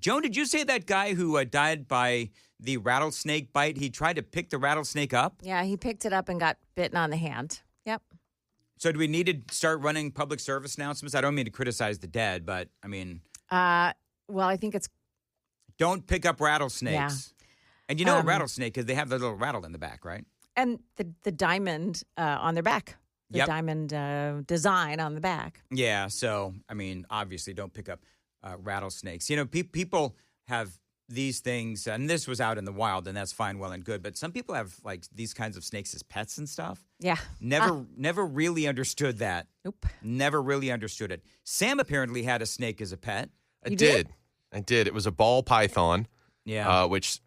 Joan, did you say that guy who died by the rattlesnake bite, he tried to pick the rattlesnake up? Yeah, he picked it up and got bitten on the hand. Yep. So do we need to start running public service announcements? I don't mean to criticize the dead, but I mean... well, I think it's... Don't pick up rattlesnakes. Yeah. And you know a rattlesnake because they have the little rattle in the back, right? And the diamond on their back. The Yep. diamond design on the back. Yeah, so, I mean, obviously don't pick up rattlesnakes. You know, people have these things, and this was out in the wild, and that's fine, well and good, but some people have, like, these kinds of snakes as pets and stuff. Yeah. Never really understood that. Nope. Never really understood it. Sam apparently had a snake as a pet. I did. It was a ball python. Yeah. Which,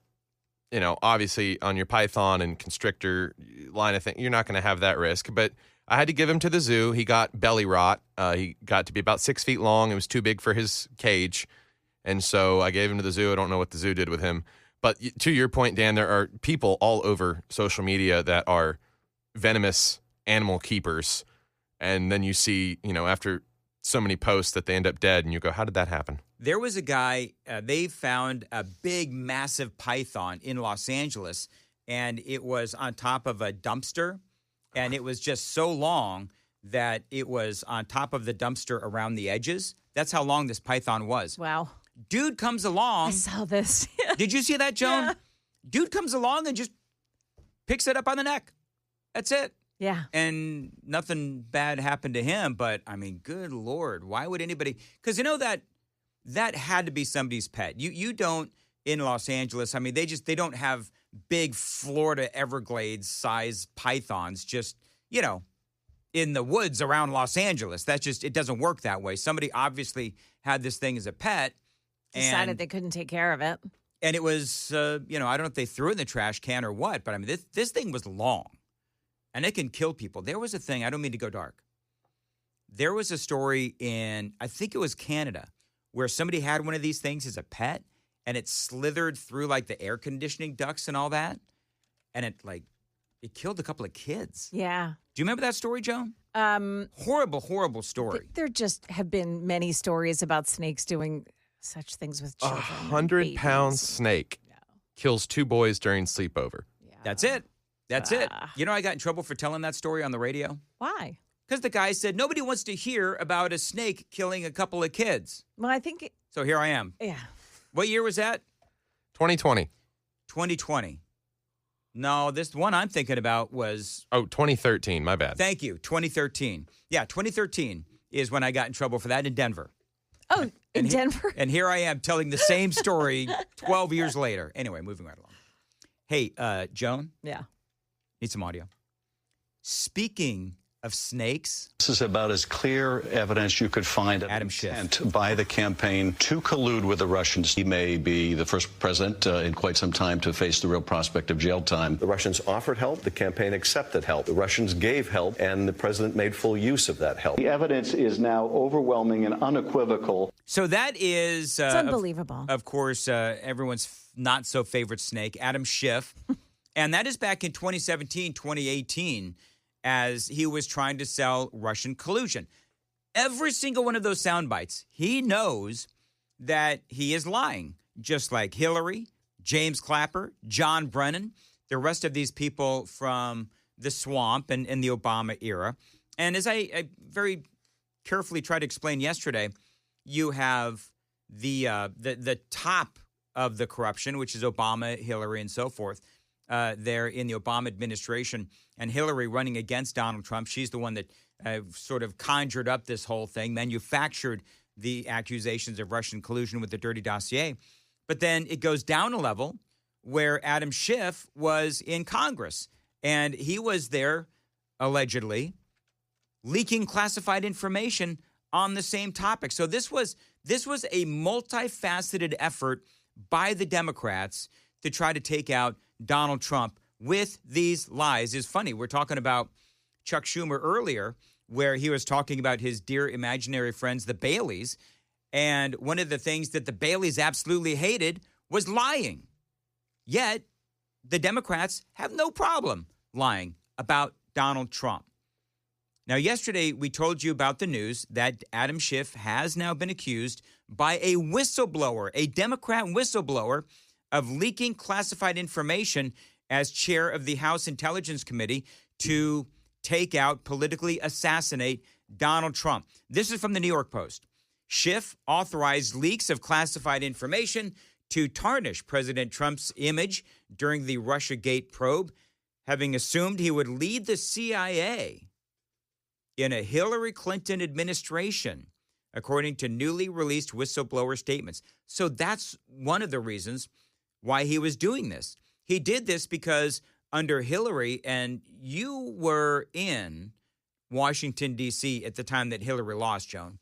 you know, obviously on your python and constrictor line of thing, you're not going to have that risk. But I had to give him to the zoo. He got belly rot. He got to be about 6 feet long. It was too big for his cage. And so I gave him to the zoo. I don't know what the zoo did with him. But to your point, Dan, there are people all over social media that are venomous animal keepers. And then you see, you know, after so many posts that they end up dead, and you go, how did that happen? There was a guy, they found a big, massive python in Los Angeles, and it was on top of a dumpster, and it was just so long that it was on top of the dumpster around the edges. That's how long this python was. Wow. Dude comes along. I saw this. Did you see that, Joan? Yeah. Dude comes along and just picks it up on the neck. That's it. Yeah. And nothing bad happened to him, but, I mean, good Lord, why would anybody? Because you know that had to be somebody's pet. You don't, in Los Angeles, I mean, they don't have big Florida Everglades size pythons just, you know, in the woods around Los Angeles. It doesn't work that way. Somebody obviously had this thing as a pet. Decided they couldn't take care of it. And it was, I don't know if they threw it in the trash can or what, but I mean, this thing was long. And it can kill people. There was a thing, I don't mean to go dark. There was a story in, I think it was Canada, where somebody had one of these things as a pet, and it slithered through, like, the air conditioning ducts and all that. And it killed a couple of kids. Yeah. Do you remember that story, Joan? Horrible, horrible story. There just have been many stories about snakes doing such things with children. 100-pound snake kills 2 boys during sleepover. Yeah. That's it. That's it. You know, I got in trouble for telling that story on the radio. Why? Because the guy said nobody wants to hear about a snake killing a couple of kids. Well, I think... So here I am. Yeah. What year was that? 2020. 2020. No, this one I'm thinking about was... Oh, 2013. My bad. Thank you. 2013. Yeah, 2013 is when I got in trouble for that in Denver. Oh, in Denver? And here I am telling the same story 12 years later. Anyway, moving right along. Hey, Joan? Yeah. Need some audio. Speaking of snakes. This is about as clear evidence you could find of intent by the campaign to collude with the Russians. He may be the first president in quite some time to face the real prospect of jail time. The Russians offered help. The campaign accepted help. The Russians gave help, and the president made full use of that help. The evidence is now overwhelming and unequivocal. So that is... it's unbelievable. Of course, everyone's not-so-favorite snake, Adam Schiff. And that is back in 2017, 2018, as he was trying to sell Russian collusion. Every single one of those sound bites, he knows that he is lying, just like Hillary, James Clapper, John Brennan, the rest of these people from the swamp and in the Obama era. And as I very carefully tried to explain yesterday, you have the top of the corruption, which is Obama, Hillary, and so forth. There in the Obama administration, and Hillary running against Donald Trump. She's the one that sort of conjured up this whole thing, manufactured the accusations of Russian collusion with the dirty dossier. But then it goes down a level where Adam Schiff was in Congress, and he was there, allegedly, leaking classified information on the same topic. So this was a multifaceted effort by the Democrats to try to take out Donald Trump with these lies. It's funny. We're talking about Chuck Schumer earlier, where he was talking about his dear imaginary friends, the Baileys. And one of the things that the Baileys absolutely hated was lying. Yet the Democrats have no problem lying about Donald Trump. Now, yesterday, we told you about the news that Adam Schiff has now been accused by a whistleblower, a Democrat whistleblower, of leaking classified information as chair of the House Intelligence Committee to take out, politically assassinate Donald Trump. This is from the New York Post. Schiff authorized leaks of classified information to tarnish President Trump's image during the Russiagate probe, having assumed he would lead the CIA in a Hillary Clinton administration, according to newly released whistleblower statements. So that's one of the reasons why he was doing this. He did this because under Hillary, and you were in Washington, D.C. at the time that Hillary lost, Joan.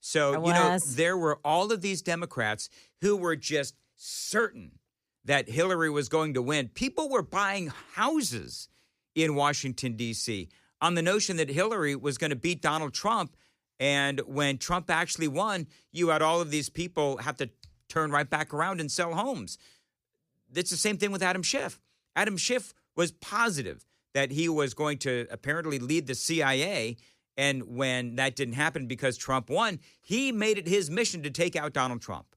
So, there were all of these Democrats who were just certain that Hillary was going to win. People were buying houses in Washington, D.C. on the notion that Hillary was going to beat Donald Trump. And when Trump actually won, you had all of these people have to turn right back around and sell homes. It's the same thing with Adam Schiff. Adam Schiff was positive that he was going to apparently lead the CIA. And when that didn't happen because Trump won, he made it his mission to take out Donald Trump.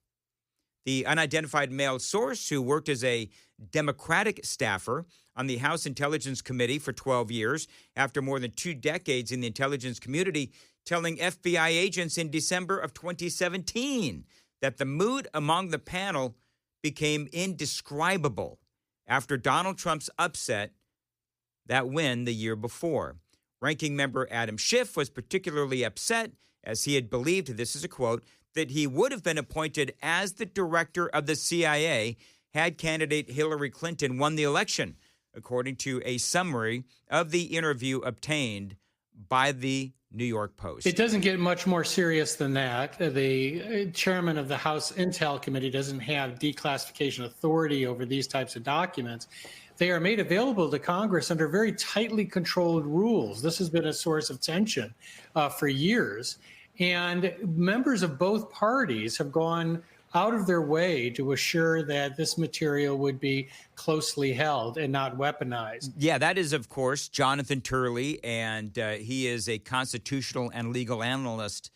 The unidentified male source, who worked as a Democratic staffer on the House Intelligence Committee for 12 years, after more than 2 decades in the intelligence community, telling FBI agents in December of 2017 that the mood among the panel became indescribable after Donald Trump's upset that win the year before. Ranking member Adam Schiff was particularly upset as he had believed, this is a quote, that he would have been appointed as the director of the CIA had candidate Hillary Clinton won the election, according to a summary of the interview obtained by the New York Post. It doesn't get much more serious than that. The chairman of the House Intel Committee doesn't have declassification authority over these types of documents. They are made available to Congress under very tightly controlled rules. This has been a source of tension for years. And members of both parties have gone out of their way to assure that this material would be closely held and not weaponized. Yeah, that is, of course, Jonathan Turley, and he is a constitutional and legal analyst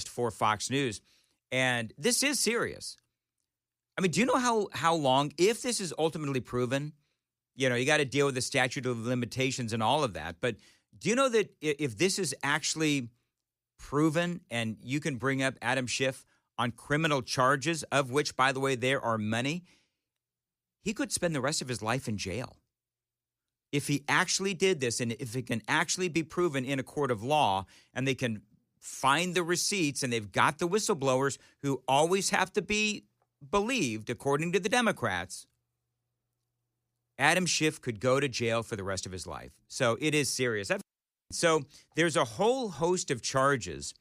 for Fox News. And this is serious. I mean, do you know how long, if this is ultimately proven, you got to deal with the statute of limitations and all of that. But do you know that if this is actually proven and you can bring up Adam Schiff on criminal charges, of which, by the way, there are many, he could spend the rest of his life in jail. If he actually did this, and if it can actually be proven in a court of law, and they can find the receipts, and they've got the whistleblowers who always have to be believed, according to the Democrats, Adam Schiff could go to jail for the rest of his life. So it is serious. So there's a whole host of charges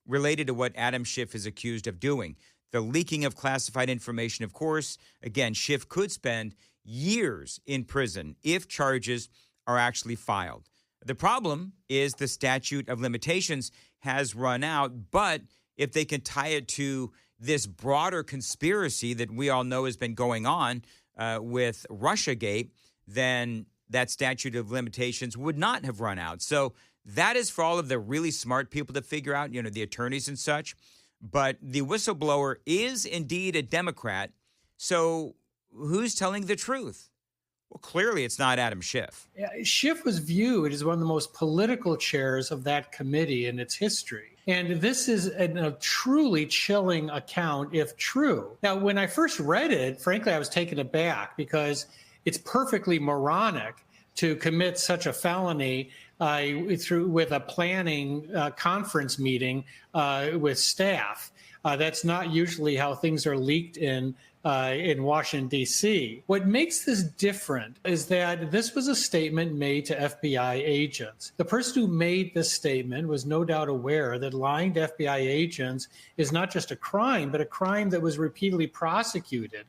related to what Adam Schiff is accused of doing. The leaking of classified information, of course. Again, Schiff could spend years in prison if charges are actually filed. The problem is the statute of limitations has run out, but if they can tie it to this broader conspiracy that we all know has been going on with Russiagate, then that statute of limitations would not have run out. So that is for all of the really smart people to figure out, the attorneys and such. But the whistleblower is indeed a Democrat. So who's telling the truth? Well, clearly it's not Adam Schiff. Schiff was viewed as one of the most political chairs of that committee in its history. And this is a truly chilling account, if true. Now, when I first read it, frankly, I was taken aback because it's perfectly moronic to commit such a felony with a planning conference meeting with staff. That's not usually how things are leaked in Washington, D.C. What makes this different is that this was a statement made to FBI agents. The person who made this statement was no doubt aware that lying to FBI agents is not just a crime, but a crime that was repeatedly prosecuted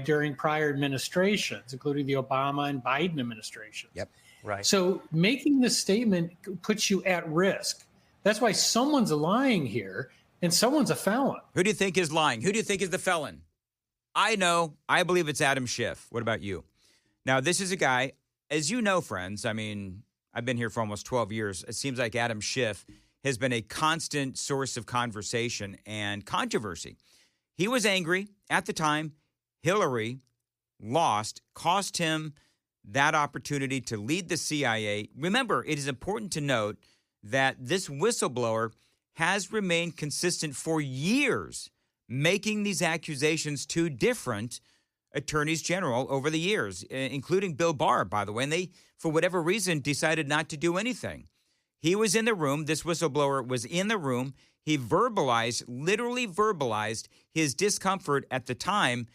during prior administrations, including the Obama and Biden administrations. Yep. Right. So making this statement puts you at risk. That's why someone's lying here and someone's a felon. Who do you think is lying? Who do you think is the felon? I know. I believe it's Adam Schiff. What about you? Now, this is a guy, as you know, friends, I mean, I've been here for almost 12 years. It seems like Adam Schiff has been a constant source of conversation and controversy. He was angry at the time. Hillary lost, cost him that opportunity to lead the CIA. Remember, it is important to note that this whistleblower has remained consistent for years, making these accusations to different attorneys general over the years, including Bill Barr, by the way. And they, for whatever reason, decided not to do anything. He was in the room. This whistleblower was in the room. He literally verbalized his discomfort at the time,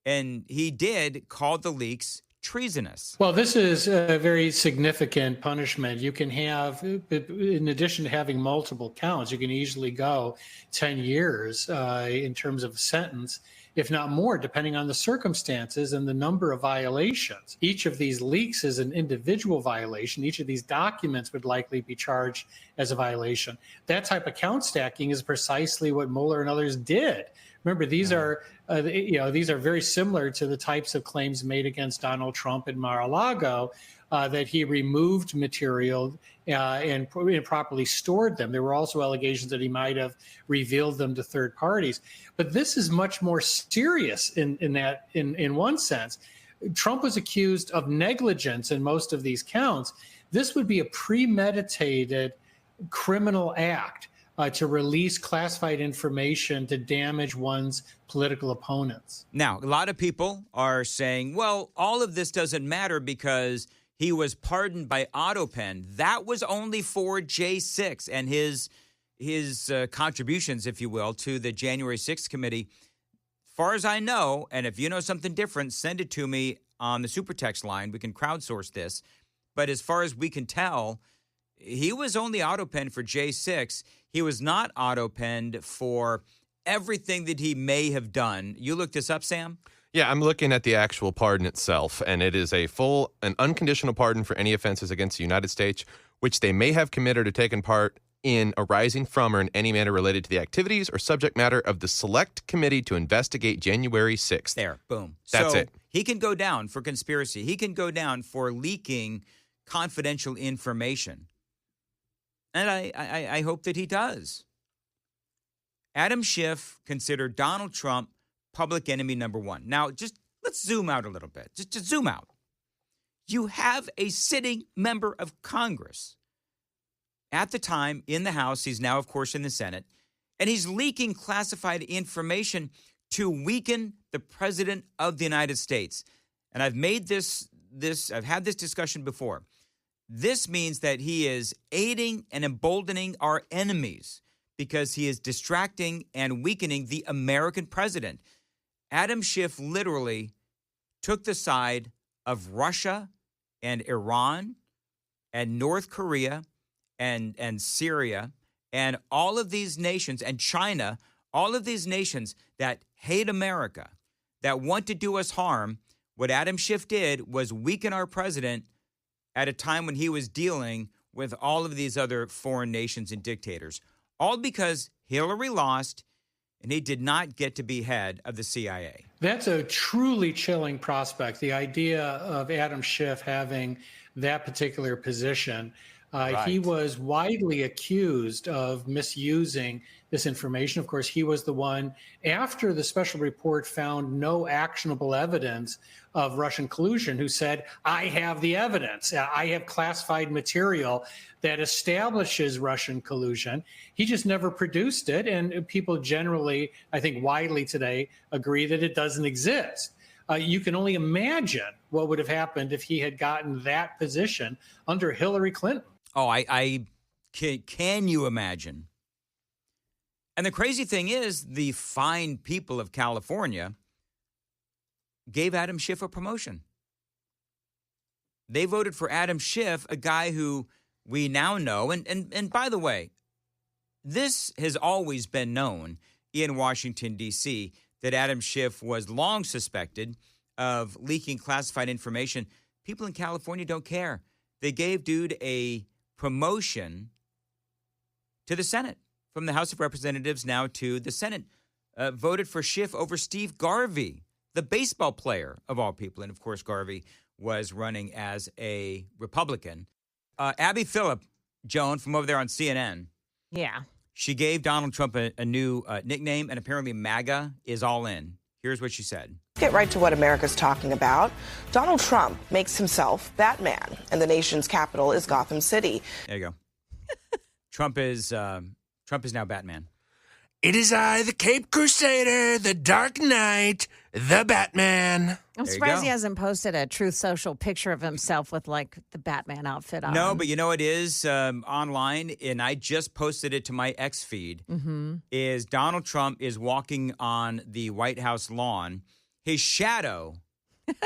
and he did call the leaks treasonous. Well, this is a very significant punishment. You can have, in addition to having multiple counts, you can easily go 10 years in terms of a sentence, if not more, depending on the circumstances and the number of violations. Each of these leaks is an individual violation. Each of these documents would likely be charged as a violation. That type of count stacking is precisely what Mueller and others did. Remember, these are very similar to the types of claims made against Donald Trump in Mar-a-Lago, that he removed material and improperly stored them. There were also allegations that he might have revealed them to third parties. But this is much more serious in one sense. Trump was accused of negligence in most of these counts. This would be a premeditated criminal act. To release classified information to damage one's political opponents. Now, a lot of people are saying, well, all of this doesn't matter because he was pardoned by AutoPen. That was only for J6 and his contributions, if you will, to the January 6th committee. As far as I know, and if you know something different, send it to me on the super text line. We can crowdsource this. But as far as we can tell, he was only AutoPen for J6. He was not AutoPenned for everything that he may have done. You looked this up, Sam? Yeah, I'm looking at the actual pardon itself, and it is a full and unconditional pardon for any offenses against the United States, which they may have committed or taken part in arising from or in any manner related to the activities or subject matter of the Select Committee to investigate January 6th. There, boom. That's it. He can go down for conspiracy. He can go down for leaking confidential information. And I hope that he does. Adam Schiff considered Donald Trump public enemy number one. Now, just let's zoom out a little bit. Just zoom out. You have a sitting member of Congress at the time in the House. He's now, of course, in the Senate. And he's leaking classified information to weaken the president of the United States. And I've made I've had this discussion before. This means that he is aiding and emboldening our enemies because he is distracting and weakening the American president. Adam Schiff literally took the side of Russia and Iran and North Korea and Syria and all of these nations and China, all of these nations that hate America, that want to do us harm. What Adam Schiff did was weaken our president at a time when he was dealing with all of these other foreign nations and dictators, all because Hillary lost and he did not get to be head of the CIA. That's a truly chilling prospect, the idea of Adam Schiff having that particular position. Right. He was widely accused of misusing this information. Of course, he was the one, after the special report found no actionable evidence of Russian collusion, who said, I have the evidence. I have classified material that establishes Russian collusion. He just never produced it. And people generally, I think widely today, agree that it doesn't exist. You can only imagine what would have happened if he had gotten that position under Hillary Clinton. Oh, can you imagine? And the crazy thing is, the fine people of California gave Adam Schiff a promotion. They voted for Adam Schiff, a guy who we now know. And by the way, this has always been known in Washington, D.C., that Adam Schiff was long suspected of leaking classified information. People in California don't care. They gave dude a promotion to the Senate, from the House of Representatives now to the Senate. Voted for Schiff over Steve Garvey, the baseball player of all people. And of course, Garvey was running as a Republican. Abby Phillip, Joan, from over there on CNN, Yeah. she gave Donald Trump a new nickname, and apparently MAGA is all in. Here's what she said. Get right to what America's talking about. Donald Trump makes himself Batman, and the nation's capital is Gotham City. There you go. Trump is now Batman. It is I, the Cape Crusader, the Dark Knight, the Batman. I'm There you surprised go. he hasn't posted a Truth Social picture of himself with like the Batman outfit on. No, but you know it is online, and I just posted it to my X feed. Is Donald Trump is walking on the White House lawn. His shadow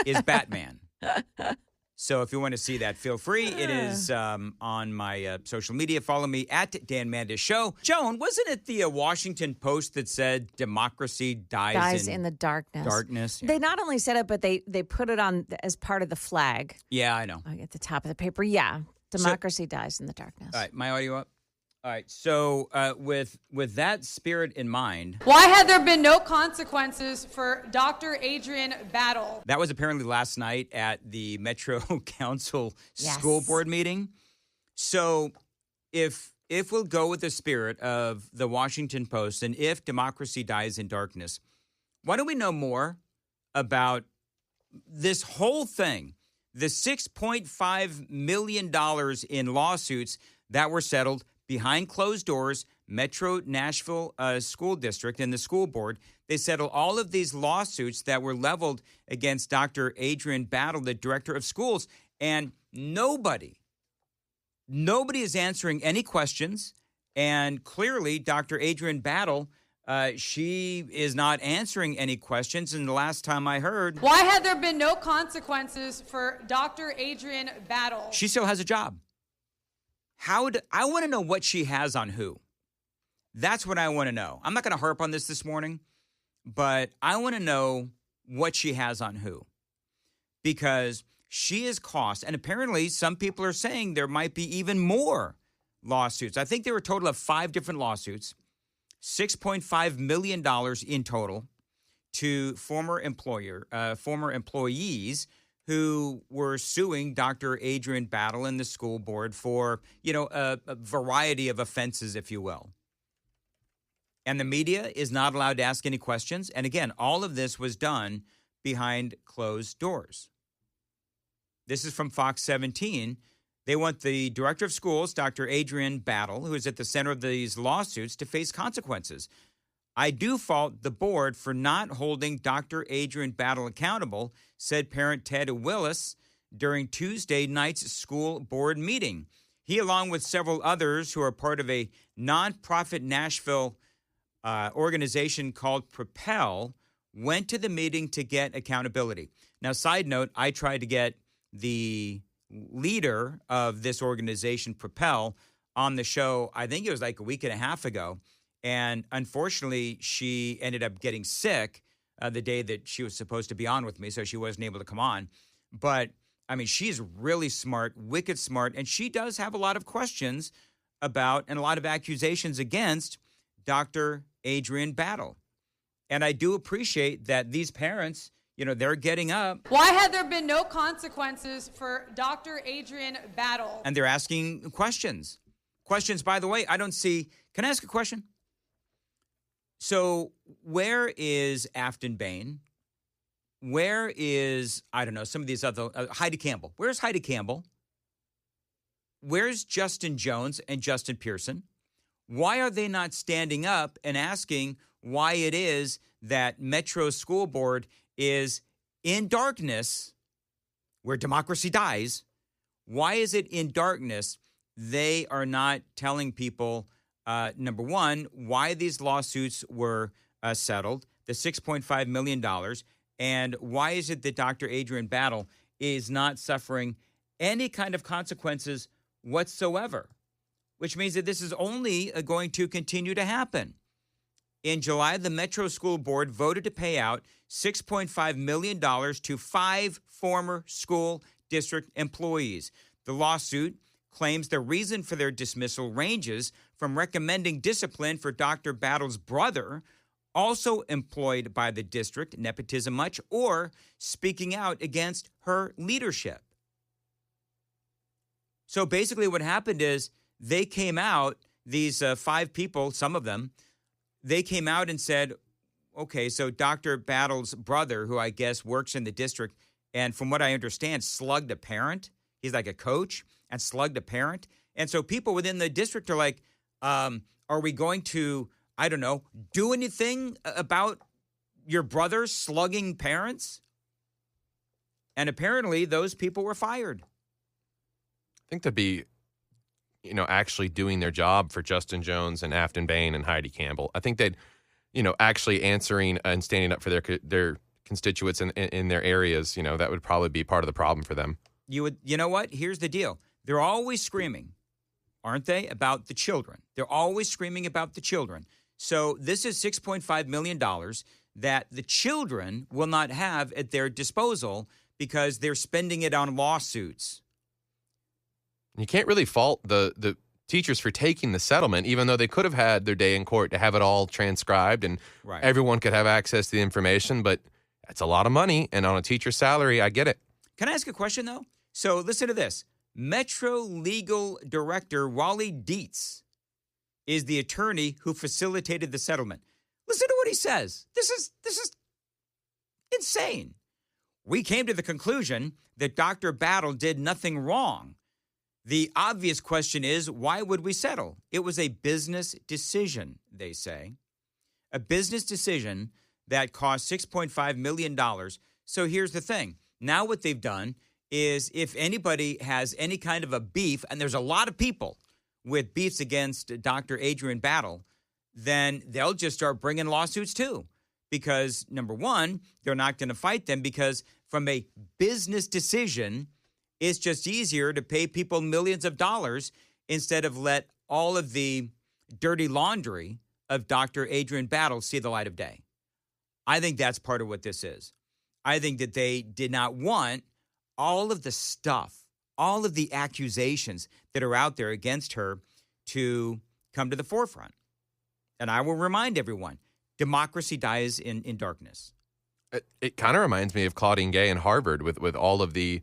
is Batman. So if you want to see that, feel free. It is on my social media. Follow me at Dan Mandis Show. Joan, wasn't it the Washington Post that said democracy dies in the darkness. darkness? Yeah. They not only said it, but they put it on as part of the flag Yeah, I know. at the top of the paper. Yeah, democracy dies in the darkness. All right, my audio up. All right, so with that spirit in mind, Why had there been no consequences for Dr. Adrian Battle? that was apparently last night at the Metro Council Yes. school board meeting. So if we'll go with the spirit of the Washington Post and if democracy dies in darkness, why don't we know more about this whole thing, the $6.5 million in lawsuits that were settled behind closed doors, Metro Nashville School District and the school board. They settled all of these lawsuits that were leveled against Dr. Adrian Battle, the director of schools. And nobody is answering any questions. And clearly, Dr. Adrian Battle, she is not answering any questions. And the last time I heard, Why had there been no consequences for Dr. Adrian Battle? she still has a job. I want to know what she has on who. That's what I want to know. I'm not going to harp on this morning, but I want to know what she has on who. Because she is cost, and apparently some people are saying there might be even more lawsuits. I think there were a total of 5 different lawsuits, $6.5 million in total to former employees who were suing Dr. Adrian Battle and the school board for, a variety of offenses, if you will. And the media is not allowed to ask any questions. And again, all of this was done behind closed doors. This is from Fox 17. They want the director of schools, Dr. Adrian Battle, who is at the center of these lawsuits, to face consequences. I do fault the board for not holding Dr. Adrian Battle accountable, said parent Ted Willis during Tuesday night's school board meeting. He, along with several others who are part of a nonprofit Nashville organization called Propel, went to the meeting to get accountability. Now, side note, I tried to get the leader of this organization, Propel, on the show, I think it was like a week and a half ago. And unfortunately, she ended up getting sick the day that she was supposed to be on with me, so she wasn't able to come on. But, I mean, she's really smart, wicked smart, and she does have a lot of questions about and a lot of accusations against Dr. Adrian Battle. And I do appreciate that these parents, they're getting up. Why had there been no consequences for Dr. Adrian Battle? And they're asking questions. Questions, by the way, I don't see. Can I ask a question? So where is Afton Bain? Where is, I don't know, some of these other, Heidi Campbell? Where's Heidi Campbell? Where's Justin Jones and Justin Pearson? Why are they not standing up and asking why it is that Metro School Board is in darkness, where democracy dies? Why is it in darkness? They are not telling people, number one, why these lawsuits were settled, the $6.5 million, and why is it that Dr. Adrian Battle is not suffering any kind of consequences whatsoever, which means that this is only going to continue to happen. In July, the Metro School Board voted to pay out $6.5 million to 5 former school district employees. The lawsuit claims the reason for their dismissal ranges from recommending discipline for Dr. Battle's brother, also employed by the district, nepotism much, or speaking out against her leadership. So basically what happened is they came out, these 5 people, some of them, they came out and said, okay, so Dr. Battle's brother, who I guess works in the district, and from what I understand, slugged a parent. He's like a coach and slugged a parent. And so people within the district are like, are we going to, I don't know, do anything about your brother slugging parents? And apparently those people were fired. I think they'd be, actually doing their job for Justin Jones and Afton Bain and Heidi Campbell. I think they'd, actually answering and standing up for their constituents in their areas, that would probably be part of the problem for them. You know what? Here's the deal. They're always screaming, aren't they, about the children. They're always screaming about the children. So this is $6.5 million that the children will not have at their disposal because they're spending it on lawsuits. You can't really fault the teachers for taking the settlement, even though they could have had their day in court to have it all transcribed and everyone could have access to the information. But that's a lot of money. And on a teacher's salary, I get it. Can I ask a question, though? So listen to this. Metro Legal Director Wally Dietz is the attorney who facilitated the settlement. Listen to what he says. This is insane. We came to the conclusion that Dr. Battle did nothing wrong. The obvious question is, why would we settle? It was a business decision, they say. A business decision that cost $6.5 million. So here's the thing. Now what they've done is if anybody has any kind of a beef, and there's a lot of people with beefs against Dr. Adrian Battle, then they'll just start bringing lawsuits too. Because, number one, they're not going to fight them because from a business decision, it's just easier to pay people millions of dollars instead of let all of the dirty laundry of Dr. Adrian Battle see the light of day. I think that's part of what this is. I think that they did not want all of the stuff, all of the accusations that are out there against her to come to the forefront. And I will remind everyone, democracy dies in darkness. It kind of reminds me of Claudine Gay in Harvard with all of the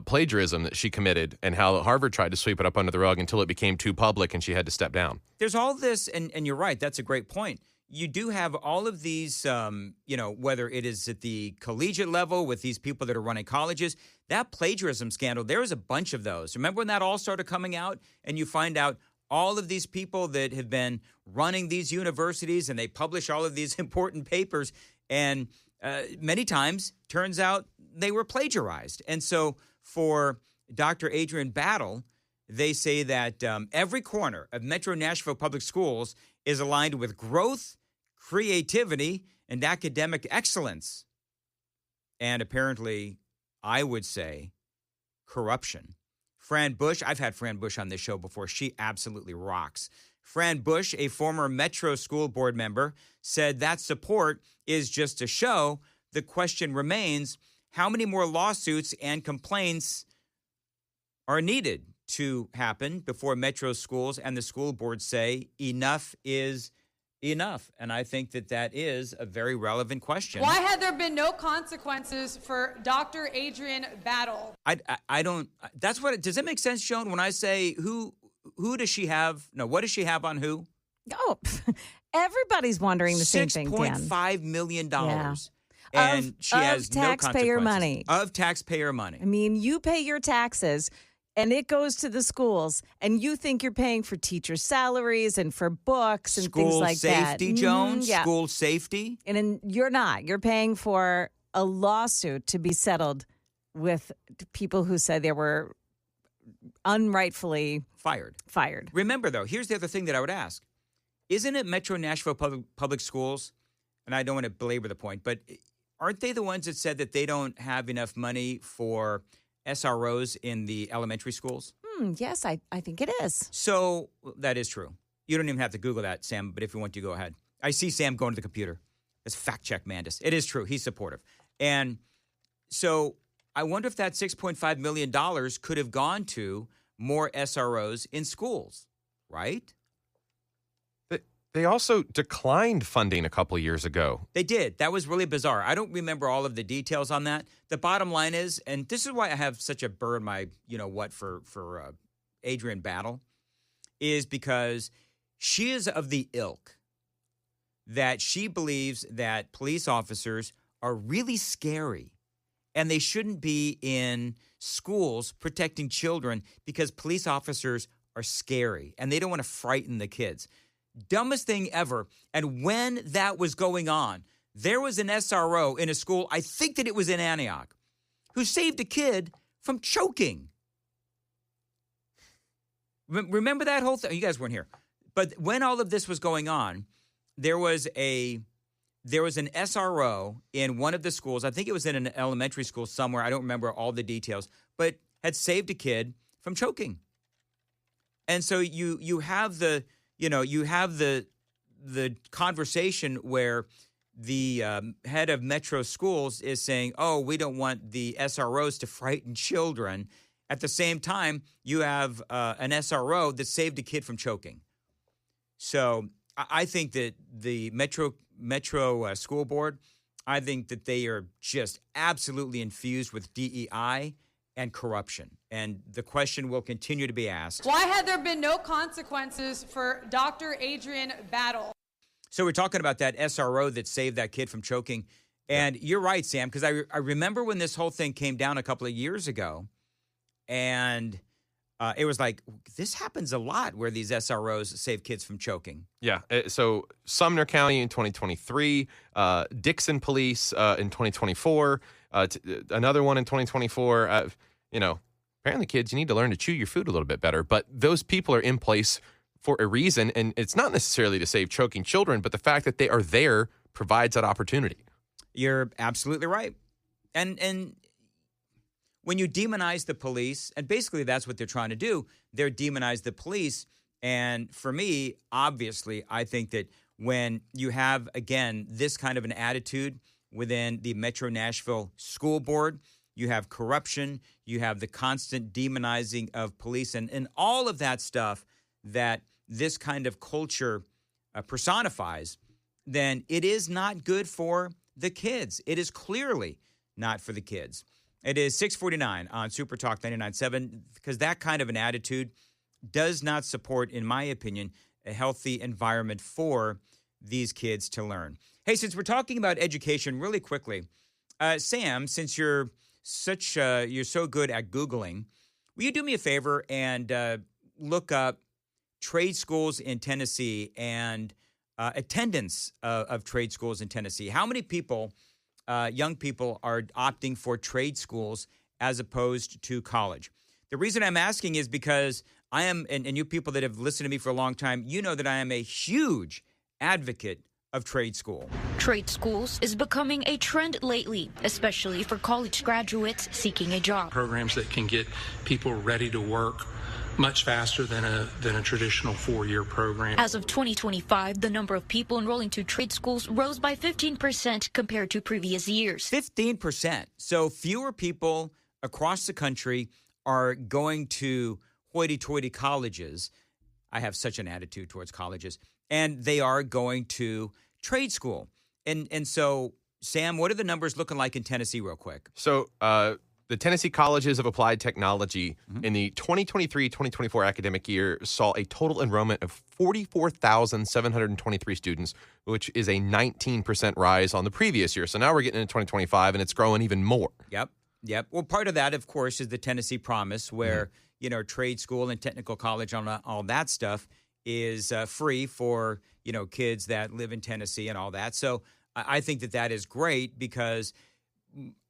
plagiarism that she committed and how Harvard tried to sweep it up under the rug until it became too public and she had to step down. There's all this, and you're right, that's a great point. You do have all of these, whether it is at the collegiate level with these people that are running colleges, that plagiarism scandal, there was a bunch of those. Remember when that all started coming out and you find out all of these people that have been running these universities and they publish all of these important papers and many times turns out they were plagiarized. And so for Dr. Adrian Battle, they say that every corner of Metro Nashville Public Schools is aligned with growth, creativity, and academic excellence. And apparently, I would say, corruption. Fran Bush, I've had Fran Bush on this show before. She absolutely rocks. Fran Bush, a former Metro school board member, said that support is just a show. The question remains, how many more lawsuits and complaints are needed to happen before Metro schools and the school board say enough is enough? And I think that is a very relevant question. Why had there been no consequences for Dr. Adrian Battle? I don't, that's what, does that make sense, Joan? When I say who does she have, no, what does she have on who? Oh, everybody's wondering the same thing, Dan. $6.5 million. Yeah. And she has no taxpayer money. Of taxpayer money. I mean, you pay your taxes and it goes to the schools and you think you're paying for teachers' salaries and for books and things like that. School safety, Joan? Yeah. School safety? And you're not. You're paying for a lawsuit to be settled with people who said they were unrightfully fired. Remember, though, here's the other thing that I would ask. Isn't it Metro Nashville Public Schools? And I don't want to belabor the point, but aren't they the ones that said that they don't have enough money for SROs in the elementary schools? Yes, I think it is. So that is true. You don't even have to Google that, Sam, but if you want to, go ahead. I see Sam going to the computer. Let's fact check Mandis. It is true. He's supportive. And so I wonder if that $6.5 million could have gone to more SROs in schools, right? They also declined funding a couple of years ago. They did. That was really bizarre. I don't remember all of the details on that. The bottom line is, and this is why I have such a burr in my, for Adrienne Battle, is because she is of the ilk that she believes that police officers are really scary and they shouldn't be in schools protecting children because police officers are scary and they don't want to frighten the kids. Dumbest thing ever. And when that was going on, there was an SRO in a school, I think that it was in Antioch, who saved a kid from choking. Remember that whole thing? You guys weren't here. But when all of this was going on, there was an SRO in one of the schools. I think it was in an elementary school somewhere. I don't remember all the details, but had saved a kid from choking. And so you have the conversation where the head of Metro Schools is saying, oh, we don't want the SROs to frighten children. At the same time, you have an SRO that saved a kid from choking. So I think that the Metro School Board, I think that they are just absolutely infused with DEI and corruption. And the question will continue to be asked. Why had there been no consequences for Dr. Adrienne Battle? So we're talking about that SRO that saved that kid from choking. And you're right, Sam, because I remember when this whole thing came down a couple of years ago, and it was like, this happens a lot where these SROs save kids from choking. Yeah. So Sumner County in 2023, Dixon Police in 2024, another one in 2024. Apparently, kids, you need to learn to chew your food a little bit better. But those people are in place for a reason, and it's not necessarily to save choking children, but the fact that they are there provides that opportunity. You're absolutely right. And when you demonize the police, and basically that's what they're trying to do, they're demonize the police. And for me, obviously, I think that when you have, again, this kind of an attitude within the Metro Nashville School Board, you have corruption, you have the constant demonizing of police, and all of that stuff that this kind of culture personifies, then it is not good for the kids. It is clearly not for the kids. It is 6:49 on Super Talk 99.7, because that kind of an attitude does not support, in my opinion, a healthy environment for these kids to learn. Hey, since we're talking about education really quickly, Sam, since you're so good at Googling, will you do me a favor and look up trade schools in Tennessee and attendance of trade schools in Tennessee? How many people, young people, are opting for trade schools as opposed to college? The reason I'm asking is because I am, and you people that have listened to me for a long time, you know that I am a huge advocate of trade school. Trade schools is becoming a trend lately, especially for college graduates seeking a job. Programs that can get people ready to work much faster than a traditional four-year program. As of 2025, the number of people enrolling to trade schools rose by 15% compared to previous years. 15%. So fewer people across the country are going to hoity-toity colleges. I have such an attitude towards colleges. And they are going to trade school. And so, Sam, what are the numbers looking like in Tennessee real quick? So the Tennessee Colleges of Applied Technology in the 2023-2024 academic year saw a total enrollment of 44,723 students, which is a 19% rise on the previous year. So now we're getting into 2025, and it's growing even more. Yep. Well, part of that, of course, is the Tennessee Promise, where, trade school and technical college and all that stuff is free for, kids that live in Tennessee and all that. So I think that is great, because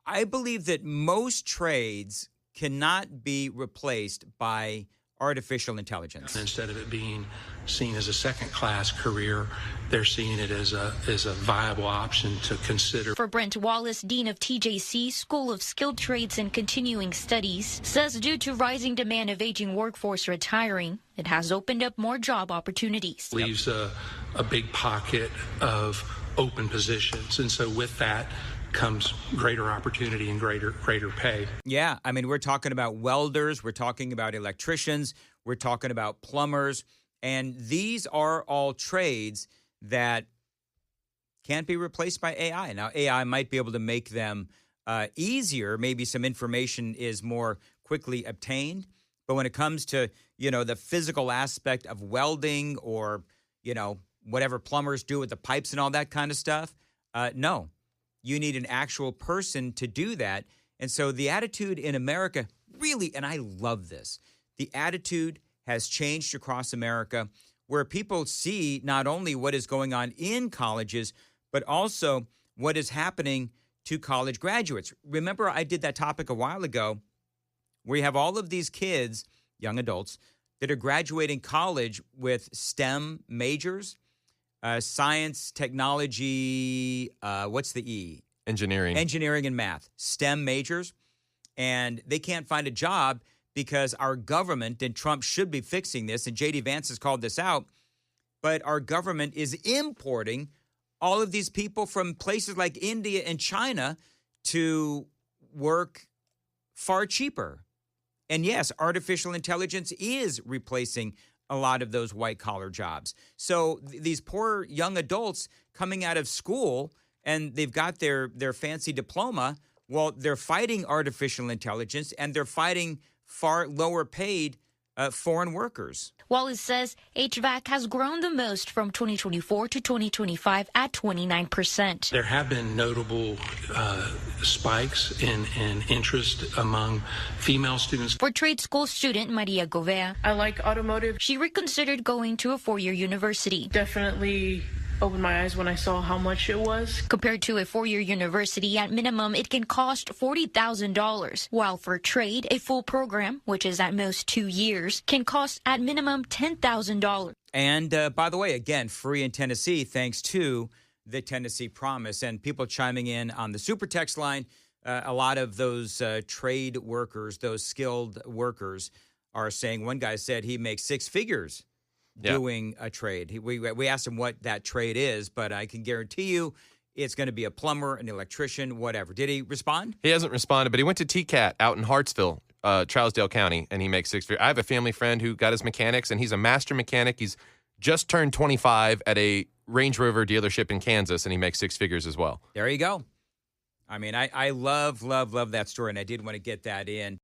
I believe that most trades cannot be replaced by artificial intelligence. Instead of it being seen as a second-class career, they're seeing it as a viable option to consider. For Brent Wallace, Dean of TJC School of Skilled Trades and Continuing Studies, says due to rising demand of aging workforce retiring, it has opened up more job opportunities. Leaves a big pocket of open positions, and so with that comes greater opportunity and greater pay. Yeah, I mean, we're talking about welders, we're talking about electricians, we're talking about plumbers, And these are all trades that can't be replaced by AI. Now, AI might be able to make them easier. Maybe some information is more quickly obtained. But when it comes to, the physical aspect of welding or, whatever plumbers do with the pipes and all that kind of stuff, no. You need an actual person to do that. And so the attitude in America really, and I love this, the attitude has changed across America where people see not only what is going on in colleges, but also what is happening to college graduates. Remember, I did that topic a while ago where you have all of these kids, young adults, that are graduating college with STEM majors, science, technology, what's the E? Engineering. Engineering and math, STEM majors. And they can't find a job because our government, and Trump should be fixing this, and J.D. Vance has called this out, but our government is importing all of these people from places like India and China to work far cheaper. And yes, artificial intelligence is replacing a lot of those white-collar jobs. So these poor young adults coming out of school and they've got their fancy diploma, well, they're fighting artificial intelligence and they're fighting far lower paid foreign workers. Wallace says HVAC has grown the most from 2024 to 2025 at 29%. There have been notable spikes in interest among female students. For trade school student Maria Govea, I like automotive. She reconsidered going to a four-year university. Definitely opened my eyes when I saw how much it was. Compared to a four-year university, at minimum, it can cost $40,000, while for trade, a full program, which is at most 2 years, can cost at minimum $10,000. And by the way, again, free in Tennessee, thanks to the Tennessee Promise. And people chiming in on the super text line, a lot of those trade workers, those skilled workers are saying, one guy said he makes six figures doing a trade. We asked him what that trade is, but I can guarantee you it's going to be a plumber, an electrician, whatever. Did he respond? He hasn't responded, but he went to TCAT out in Hartsville, Trousdale County, and he makes six figures. I have a family friend who got his mechanics, and he's a master mechanic. He's just turned 25 at a Range Rover dealership in Kansas, and he makes six figures as well. There you go. I mean, I love that story, and I did want to get that in.